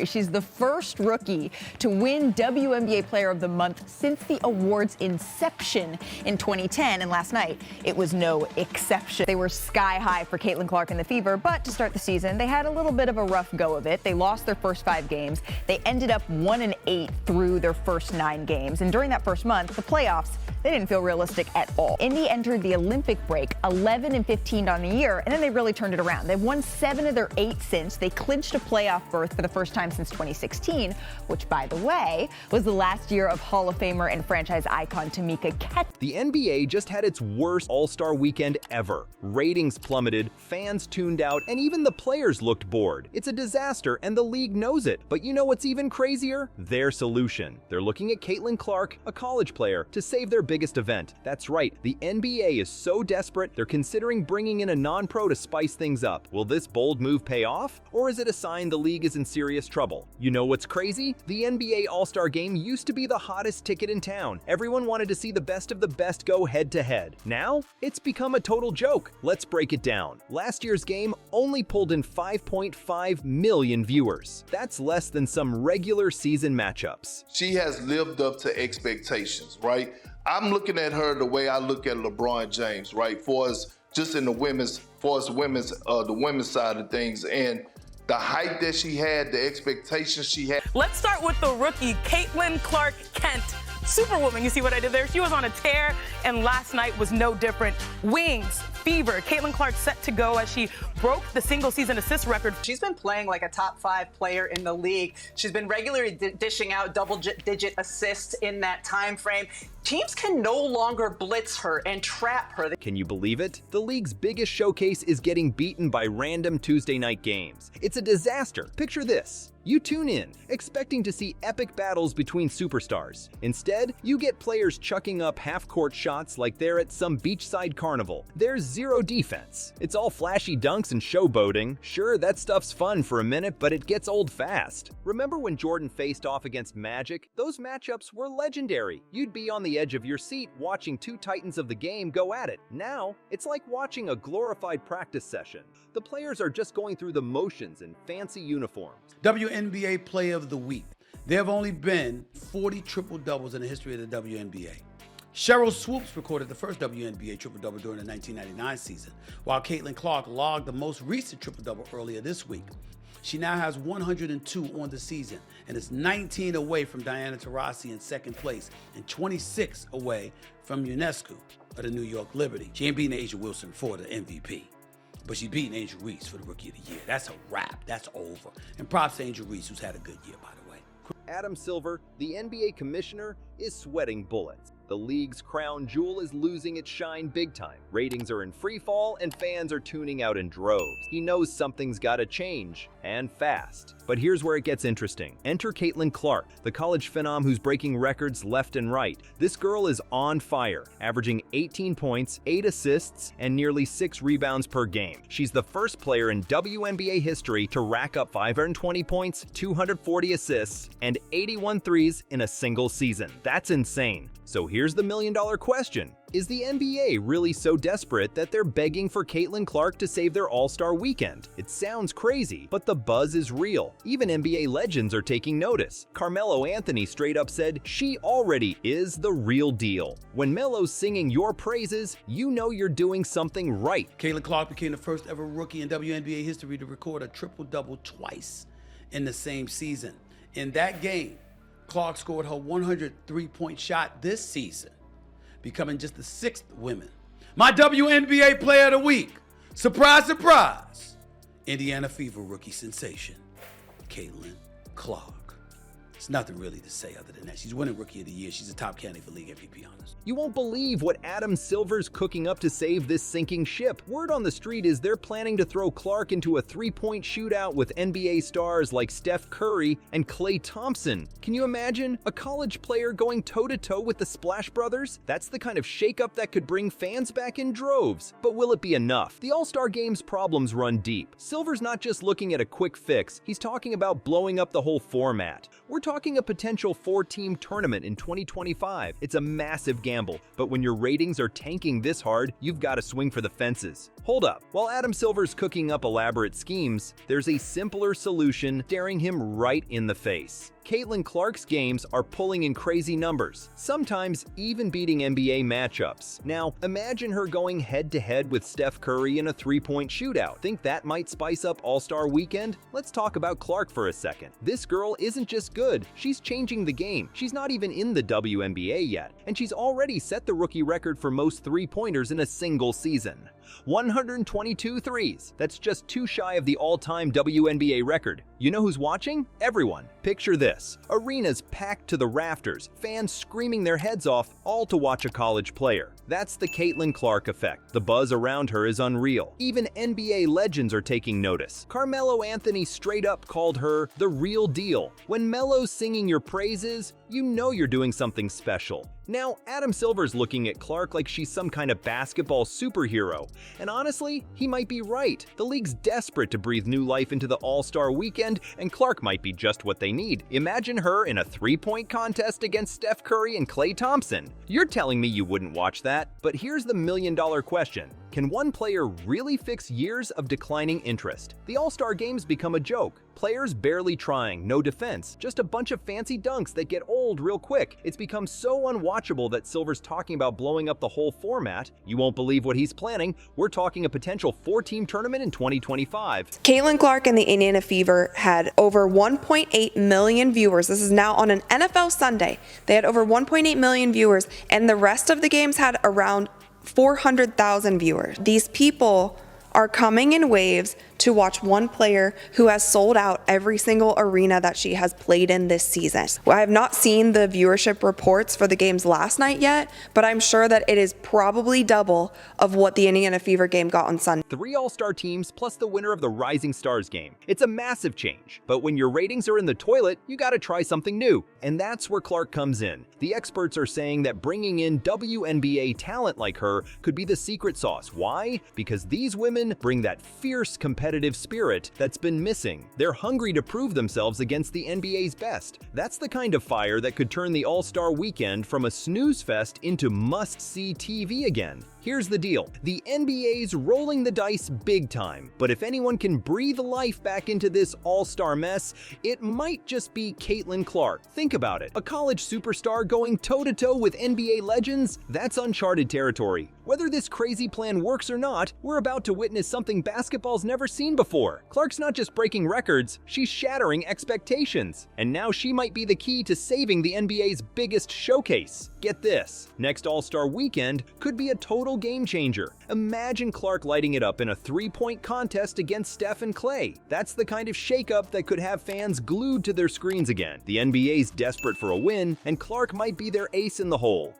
She's the first rookie to win WNBA Player of the Month since the award's inception in 2010, and last night it was no exception. They were sky high for Caitlin Clark and the Fever, but to start the season, they had a little bit of a rough go of it. They lost their first 5 games. They ended up 1-8 through their first 9 games, and during that first month, the playoffs, they didn't feel realistic at all. Indy entered the Olympic break 11-15 on the year, and then they really turned it around. They've won 7 of their 8 since. They clinched a playoff berth for the first time since 2016, which, by the way, was the last year of Hall of Famer and franchise icon Tamika Catchings. The NBA just had its worst All-Star weekend ever. Ratings plummeted, fans tuned out, and even the players looked bored. It's a disaster, and the league knows it. But you know what's even crazier? Their solution. They're looking at Caitlin Clark, a college player, to save their biggest event. That's right, the NBA is so desperate, they're considering bringing in a non-pro to spice things up. Will this bold move pay off? Or is it a sign the league is in serious trouble? You know what's crazy? The NBA All-Star Game used to be the hottest ticket in town. Everyone wanted to see the best of the best go head-to-head. Now, it's become a total joke. Let's break it down. Last year's game only pulled in 5.5 million viewers. That's less than some regular season matchups. She has lived up to expectations, right? I'm looking at her the way I look at LeBron James, right? For us, just in the women's side of things, and the height that she had, the expectations she had. Let's start with the rookie, Caitlin Clark Kent. Superwoman, you see what I did there? She was on a tear, and last night was no different. Wings, fever. Caitlin Clark set to go as she broke the single-season assist record. She's been playing like a top 5 player in the league. She's been regularly dishing out double-digit assists in that time frame. Teams can no longer blitz her and trap her. Can you believe it? The league's biggest showcase is getting beaten by random Tuesday night games. It's a disaster. Picture this. You tune in, expecting to see epic battles between superstars. Instead, you get players chucking up half-court shots like they're at some beachside carnival. There's zero defense. It's all flashy dunks and showboating. Sure, that stuff's fun for a minute, but it gets old fast. Remember when Jordan faced off against Magic? Those matchups were legendary. You'd be on the edge of your seat watching 2 titans of the game go at it. Now, it's like watching a glorified practice session. The players are just going through the motions in fancy uniforms. WNBA Player of the Week. There have only been 40 triple-doubles in the history of the WNBA. Cheryl Swoops recorded the first WNBA triple-double during the 1999 season, while Caitlin Clark logged the most recent triple-double earlier this week. She now has 102 on the season and is 19 away from Diana Taurasi in second place and 26 away from UNESCO of the New York Liberty. She ain't beating Asia Wilson for the MVP, but she's beating Angel Reese for the Rookie of the Year. That's a wrap. That's over. And props to Angel Reese, who's had a good year, by the way. Adam Silver, the NBA commissioner, is sweating bullets. The league's crown jewel is losing its shine big time. Ratings are in free fall and fans are tuning out in droves. He knows something's gotta change, and fast. But here's where it gets interesting. Enter Caitlin Clark, the college phenom who's breaking records left and right. This girl is on fire, averaging 18 points, 8 assists, and nearly 6 rebounds per game. She's the first player in WNBA history to rack up 520 points, 240 assists, and 81 threes in a single season. That's insane. So here's the million-dollar question. Is the NBA really so desperate that they're begging for Caitlin Clark to save their All-Star weekend? It sounds crazy, but the buzz is real. Even NBA legends are taking notice. Carmelo Anthony straight up said, "She already is the real deal." When Melo's singing your praises, you know you're doing something right. Caitlin Clark became the first ever rookie in WNBA history to record a triple-double twice in the same season. In that game, Clark scored her 103-point shot this season, becoming just the 6th woman. My WNBA Player of the Week, surprise, surprise, Indiana Fever rookie sensation, Caitlin Clark. There's nothing really to say other than that. She's winning Rookie of the Year. She's a top candidate for league MVP honors. You won't believe what Adam Silver's cooking up to save this sinking ship. Word on the street is they're planning to throw Clark into a 3-point shootout with NBA stars like Steph Curry and Klay Thompson. Can you imagine a college player going toe-to-toe with the Splash Brothers? That's the kind of shakeup that could bring fans back in droves. But will it be enough? The All-Star Game's problems run deep. Silver's not just looking at a quick fix, he's talking about blowing up the whole format. We're talking a potential 4-team tournament in 2025. It's a massive gamble, but when your ratings are tanking this hard, you've got to swing for the fences. Hold up. While Adam Silver's cooking up elaborate schemes, there's a simpler solution staring him right in the face. Caitlin Clark's games are pulling in crazy numbers, sometimes even beating NBA matchups. Now, imagine her going head-to-head with Steph Curry in a three-point shootout. Think that might spice up All-Star Weekend? Let's talk about Clark for a second. This girl isn't just good, she's changing the game. She's not even in the WNBA yet, and she's already set the rookie record for most three-pointers in a single season. 122 threes. That's just 2 shy of the all-time WNBA record. You know who's watching? Everyone. Picture this. Arenas packed to the rafters, fans screaming their heads off, all to watch a college player. That's the Caitlin Clark effect. The buzz around her is unreal. Even NBA legends are taking notice. Carmelo Anthony straight up called her the real deal. When Melo's singing your praises, you know you're doing something special. Now, Adam Silver's looking at Clark like she's some kind of basketball superhero. And honestly, he might be right. The league's desperate to breathe new life into the All-Star Weekend, and Clark might be just what they need. Imagine her in a three-point contest against Steph Curry and Klay Thompson. You're telling me you wouldn't watch that? But here's the million-dollar question. Can one player really fix years of declining interest? The All-Star Games become a joke. Players barely trying, no defense, just a bunch of fancy dunks that get old real quick. It's become so unwatchable that Silver's talking about blowing up the whole format. You won't believe what he's planning. We're talking a potential 4-team tournament in 2025. Caitlin Clark and the Indiana Fever had over 1.8 million viewers. This is now on an NFL Sunday. They had over 1.8 million viewers, and the rest of the games had around 400,000 viewers. These people are coming in waves to watch one player who has sold out every single arena that she has played in this season. I have not seen the viewership reports for the games last night yet, but I'm sure that it is probably double of what the Indiana Fever game got on Sunday. 3 All-Star teams plus the winner of the Rising Stars game. It's a massive change, but when your ratings are in the toilet, you gotta try something new. And that's where Clark comes in. The experts are saying that bringing in WNBA talent like her could be the secret sauce. Why? Because these women bring that fierce competitive spirit that's been missing. They're hungry to prove themselves against the NBA's best. That's the kind of fire that could turn the All-Star Weekend from a snooze fest into must-see TV again. Here's the deal. The NBA's rolling the dice big time, but if anyone can breathe life back into this all-star mess, it might just be Caitlin Clark. Think about it. A college superstar going toe-to-toe with NBA legends? That's uncharted territory. Whether this crazy plan works or not, we're about to witness something basketball's never seen before. Clark's not just breaking records, she's shattering expectations. And now she might be the key to saving the NBA's biggest showcase. Get this, next All-Star Weekend could be a total game changer. Imagine Clark lighting it up in a three-point contest against Steph and Klay. That's the kind of shakeup that could have fans glued to their screens again. The NBA's desperate for a win, and Clark might be their ace in the hole.